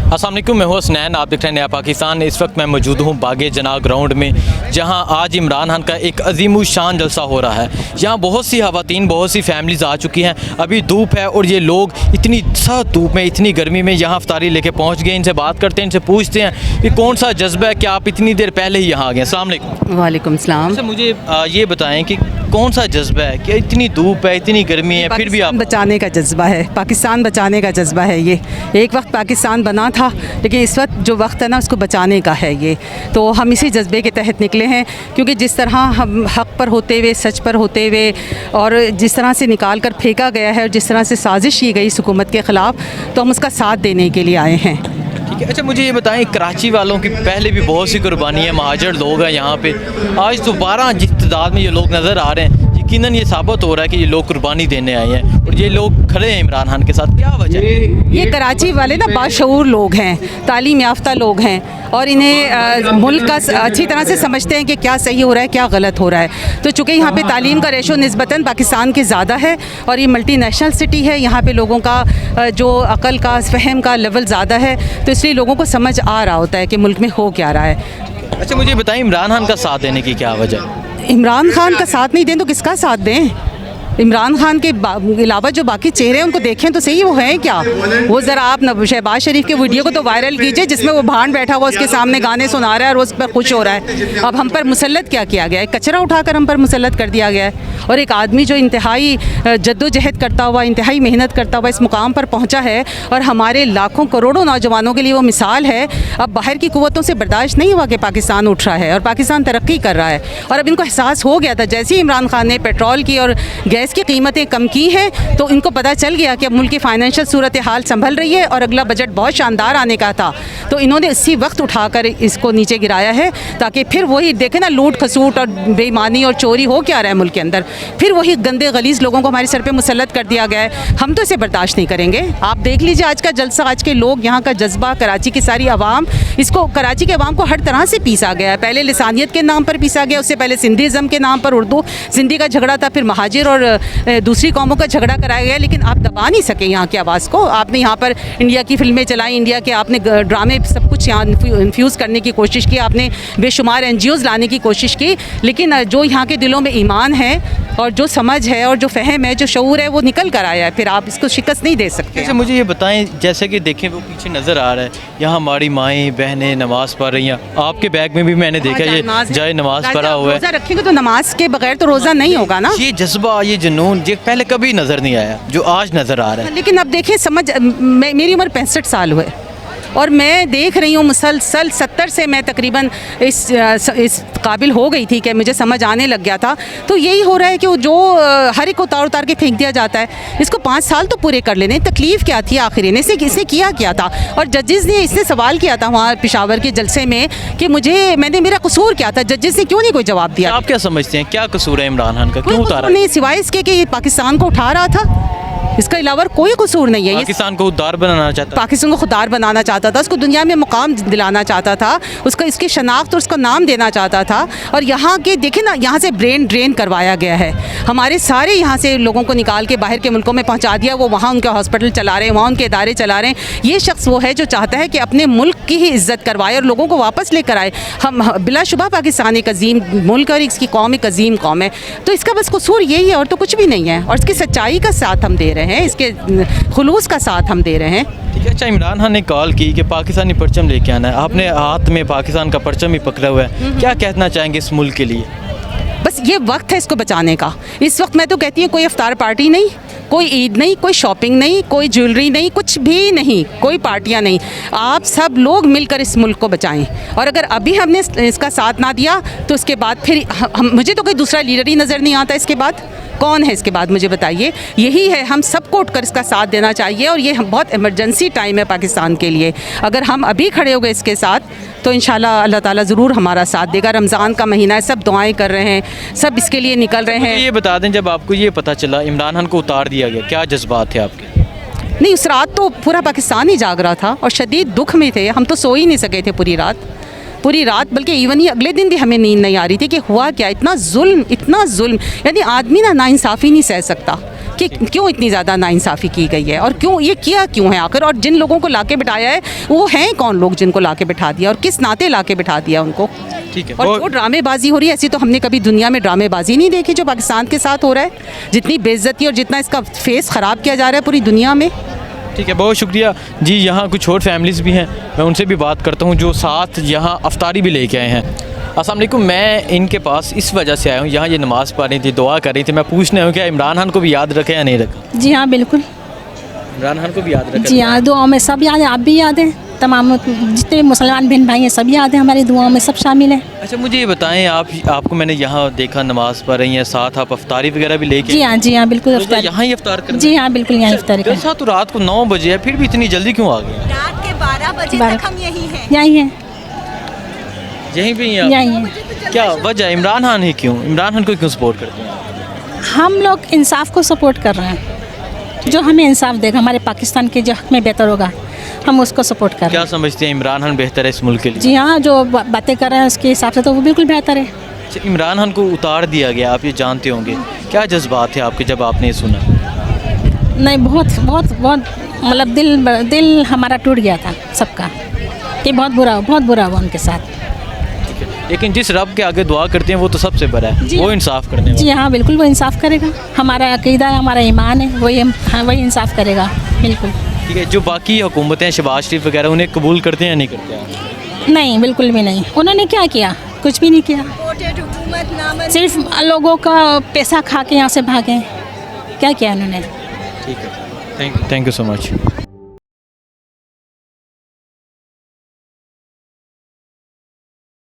अस्सलाम वालेकुम, मैं हूं हसनैन। आप देख रहे हैं नया पाकिस्तान। इस वक्त मैं मौजूद हूं बागे जना ग्राउंड में, जहां आज इमरान खान का एक अजीम शान जलसा हो रहा है। यहां बहुत सी ख़वातीन, बहुत सी फैमिलीज़ आ चुकी हैं। अभी धूप है और ये लोग इतनी सख्त धूप में, इतनी गर्मी में यहाँ इफ्तारी लेके पहुँच गए। इनसे बात करते हैं, इनसे पूछते हैं कि कौन सा जज्बा है कि आप इतनी देर पहले ही यहाँ आ गए। अस्सलाम वालेकुम। वालेकुम सलाम। अच्छा, मुझे ये बताएँ कि कौन सा जज्बा है कि इतनी धूप है, इतनी गर्मी है, फिर भी आप बचाने का जज्बा है, पाकिस्तान बचाने का जज्बा है। ये एक वक्त पाकिस्तान बना था, लेकिन इस वक्त जो वक्त है ना, उसको बचाने का है ये। तो हम इसी जज्बे के तहत निकले हैं, क्योंकि जिस तरह हम हक़ पर होते हुए, सच पर होते हुए, और जिस तरह से निकाल कर फेंका गया है और जिस तरह से साजिश की गई इस हुकूमत के ख़िलाफ़, तो हम उसका साथ देने के लिए आए हैं। ठीक है। अच्छा, मुझे ये बताएं, कराची वालों की पहले भी बहुत सी कुर्बानी है, महाजर लोग हैं यहाँ पे। आज दोबारा जिस तादाद में ये लोग नज़र आ रहे हैं, यकीनन ये साबित हो रहा है कि ये लोग कुर्बानी देने आए हैं और ये लोग खड़े हैं इमरान खान के साथ। क्या वजह है? ये कराची वाले ना बाशऊर लोग हैं, तालीम याफ्ता लोग हैं, और इन्हें मुल्क का अच्छी तरह से समझते हैं कि क्या सही हो रहा है, क्या गलत हो रहा है। तो चूँकि यहाँ पे तालीम का रेशो निस्बतन पाकिस्तान के ज़्यादा है और ये मल्टी नेशनल सिटी है, यहाँ पे लोगों का जो अक़ल का, फ़हम का लेवल ज़्यादा है, तो इसलिए लोगों को समझ आ रहा होता है कि मुल्क में हो क्या रहा है। अच्छा, मुझे बताएं, इमरान खान का साथ देने की क्या वजह है? इमरान खान का साथ नहीं दें तो किसका साथ दें? इमरान खान के अलावा जो बाकी चेहरे हैं उनको देखें तो सही, वो हैं क्या? वो ज़रा आप शहबाज शरीफ के वीडियो को तो वायरल कीजिए, जिसमें वो भांड बैठा हुआ उसके सामने गाने सुना रहा है और उस पर खुश हो रहा है। अब हम पर मुसल्लत क्या किया गया है? कचरा उठाकर हम पर मुसल्लत कर दिया गया है। और एक आदमी जो इंतहाई जद्दोजहद करता हुआ, इंतहाई मेहनत करता हुआ इस मुकाम पर पहुँचा है और हमारे लाखों करोड़ों नौजवानों के लिए वो मिसाल है। अब बाहर की कुव्वतों से बर्दाश्त नहीं हुआ कि पाकिस्तान उठ रहा है और पाकिस्तान तरक्की कर रहा है, और अब इनको एहसास हो गया था जैसे ही इमरान खान ने पेट्रोल की और गैस की कीमतें कम की हैं, तो इनको पता चल गया कि अब मुल्क की फाइनेंशियल सूरत हाल संभल रही है और अगला बजट बहुत शानदार आने का था। तो इन्होंने इसी वक्त उठाकर इसको नीचे गिराया है, ताकि फिर वही देखें ना, लूट खसूट और बेईमानी और चोरी हो क्या रहा है मुल्क के अंदर, फिर वही गंदे गलीज़ लोगों को हमारे सर पे मुसल्लत कर दिया गया है। हम तो इसे बर्दाश्त नहीं करेंगे। आप देख लीजिए आज का जलसा, आज के लोग, यहाँ का जज्बा, कराची की सारी आवाम, इसको कराची के आवाम को हर तरह से पीसा गया है। पहले लिसानियत के नाम पर पीसा गया, उससे पहले सिंधीज़म के नाम पर उर्दू सिंधी का झगड़ा था, फिर महाजिर और दूसरी कौमों का झगड़ा कराया गया, लेकिन आप दबा नहीं सके यहाँ की आवाज़ को। आपने यहाँ पर इंडिया की फिल्में चलाई, इंडिया के आपने ड्रामे सब कुछ यहाँ इन्फ्यूज़ करने की कोशिश की, आपने बेशुमार NGOs लाने की कोशिश की, लेकिन जो यहाँ के दिलों में ईमान है और जो समझ है और जो फ़हम है, जो शऊर है, वो निकल कर आया है। फिर आप इसको शिकस्त नहीं दे सकते। अच्छा, मुझे ये बताएं, जैसे कि देखें वो पीछे नज़र आ रहा है, यहाँ हमारी माएँ बहनें नमाज़ पढ़ रही हैं। आपके बैग में भी मैंने देखा ये जाए नमाज़ पढ़ा हुआ है। रोज़ा रखेंगे तो नमाज के बगैर तो रोज़ा नहीं होगा ना। ये जज्बा, ये जुनून, ये पहले कभी नज़र नहीं आया जो आज नज़र आ रहा है। लेकिन अब देखिए, मेरी उम्र 65 साल हुए और मैं देख रही हूँ मुसलसल 70 से मैं तकरीबन इस काबिल हो गई थी कि मुझे समझ आने लग गया था। तो यही हो रहा है कि जो हर एक उतार उतार के फेंक दिया जाता है। इसको 5 साल तो पूरे कर लेने, तकलीफ़ क्या थी आखिर, इसने किया क्या था? और जजेस ने इससे सवाल किया था वहाँ पेशावर के जलसे में कि मेरा कसूर क्या था? जजेस ने क्यों नहीं कोई जवाब दिया? आप क्या समझते हैं, क्या कसूर है इमरान खान का, क्यों उतारा? नहीं, सिवाय इसके कि पाकिस्तान को उठा रहा था, इसका अलावा कोई कसूर नहीं है। पाकिस्तान को खुददार बनाना चाहता, पाकिस्तान को खुददार बनाना चाहता था, उसको दुनिया में मुकाम दिलाना चाहता था, उसको इसकी शनाख्त और उसका नाम देना चाहता था। और यहाँ के देखें ना, यहाँ से ब्रेन ड्रेन करवाया गया है। हमारे सारे यहाँ से लोगों को निकाल के बाहर के मुल्कों में पहुँचा दिया। वो वहाँ उनके हॉस्पिटल चला रहे हैं, वहाँ उनके इदारे चला रहे हैं। ये शख्स वो है जो चाहता है कि अपने मुल्क की ही इज़्ज़त करवाए और लोगों को वापस लेकर आए। हम बिलाशुबा पाकिस्तान एक अजीम मुल्क और इसकी कौम एक अजीम कौम है, तो इसका बस कसूर यही है और तो कुछ भी नहीं है। और इसकी सच्चाई का साथ हम दे रहे हैं, इसके खुलूस का साथ हम दे रहे हैं। ठीक है। अच्छा, इमरान खान ने कॉल की कि पाकिस्तानी परचम लेके आना है, आपने हाथ में पाकिस्तान का परचम ही पकड़ा हुआ है, क्या कहना चाहेंगे इस मुल्क के लिए? बस ये वक्त है इसको बचाने का। इस वक्त मैं तो कहती हूँ कोई इफ्तार पार्टी नहीं, कोई ईद नहीं, कोई शॉपिंग नहीं, कोई ज्वेलरी नहीं, कुछ भी नहीं, कोई पार्टियाँ नहीं। आप सब लोग मिलकर इस मुल्क को बचाएं। और अगर अभी हमने इसका साथ ना दिया तो उसके बाद फिर मुझे तो कोई दूसरा लीडर ही नज़र नहीं आता। इसके बाद कौन है? इसके बाद मुझे बताइए। यही है, हम सबको उठकर इसका साथ देना चाहिए। और ये बहुत इमरजेंसी टाइम है पाकिस्तान के लिए। अगर हम अभी खड़े हो गए इसके साथ तो इंशाल्लाह अल्लाह ताला ज़रूर हमारा साथ देगा। रमज़ान का महीना है, सब दुआएं कर रहे हैं, सब इसके लिए निकल रहे हैं। ये बता दें, जब आपको ये पता चला इमरान खान को उतार दिया गया, क्या जज्बात थे आपके? नहीं, उस रात तो पूरा पाकिस्तान ही जाग रहा था और शदीद दुख में थे। हम तो सो ही नहीं सके थे पूरी रात, बल्कि इवन ही अगले दिन भी हमें नींद नहीं आ रही थी कि हुआ क्या, इतना जुल्म। यानी आदमी ना नाइंसाफ़ी नहीं सह सकता कि क्यों इतनी ज़्यादा नाइंसाफ़ी की गई है और क्यों ये किया क्यों है आखिर, और जिन लोगों को लाके बिठाया है वो हैं कौन लोग जिनको लाके बिठा दिया और किस नाते लाके बिठा दिया उनको। ठीक है। और जो ड्रामेबाजी हो रही है ऐसी तो हमने कभी दुनिया में ड्रामेबाजी नहीं देखी जो पाकिस्तान के साथ हो रहा है, जितनी बेइज्जती और जितना इसका फेस ख़राब किया जा रहा है पूरी दुनिया में। ठीक है, बहुत शुक्रिया जी। यहाँ कुछ और फैमिलीज़ भी हैं, मैं उनसे भी बात करता हूँ जो साथ यहाँ अफ्तारी भी लेके आए हैं। अस्सलाम वालेकुम, मैं इनके पास इस वजह से आया हूँ, यहाँ ये नमाज़ पढ़ रही थी, दुआ कर रही थी, मैं पूछने हूँ क्या इमरान खान को भी याद रखे या नहीं रखा? जी हाँ बिल्कुल। इमरान खान को भी याद रखा? जी हाँ, दुआओं में सब याद है, आप भी याद हैं, तमाम जितने मुसलमान बहन भाई हैं सब याद हैं, हमारी दुआओं में सब शामिल हैं। अच्छा मुझे ये बताएं, आपको मैंने यहाँ देखा नमाज़ पढ़ रही हैं, साथ आप अफ्तारी वगैरह भी लेके? जी हाँ बिल्कुल तो अफ्तार। यहाँ ही अफ्तार कर? जी हाँ बिल्कुल यहाँ अफ्तारी कर। जैसा तो रात को 9 बजे है, फिर भी इतनी जल्दी क्यों आ गए? रात के 12 बजे तक हम यही हैं। यहीं हैं, यहीं पे ही आप? यहीं हैं। क्या वजह, इमरान खान ही क्यों, इमरान खान को क्यों सपोर्ट करते हैं? हम लोग इंसाफ को सपोर्ट कर रहे हैं, जो हमें इंसाफ देगा, हमारे पाकिस्तान के जो हक में बेहतर होगा हम उसको सपोर्ट कर रहे क्या हैं। समझते हैं इमरान खान बेहतर है इस मुल्क के लिए? जी हाँ, जो बातें कर रहे हैं उसके हिसाब से तो वो बिल्कुल बेहतर है। अच्छा, इमरान खान को उतार दिया गया, आप ये जानते होंगे, क्या जज्बात थे आपके जब आपने ये सुना? नहीं, बहुत बहुत बहुत मतलब दिल हमारा टूट गया था सबका कि बहुत बुरा हुआ उनके साथ। लेकिन जिस रब के आगे दुआ करते हैं वो तो सबसे बड़ा है, जी। वो इंसाफ करने वाला। जी हाँ बिल्कुल, वो इंसाफ करेगा, हमारा अकीदा है, हमारा ईमान है, वही इंसाफ करेगा बिल्कुल। ठीक है, जो बाकी हुकूमतें शहबाज शरीफ वगैरह उन्हें कबूल करते हैं या नहीं करते हैं? नहीं, बिल्कुल भी नहीं। उन्होंने क्या किया? कुछ भी नहीं किया, वोटेड हुकूमत नामर्द। सिर्फ लोगों का पैसा खा के यहाँ से भागे। क्या किया उन्होंने? ठीक है, थैंक यू सो मच।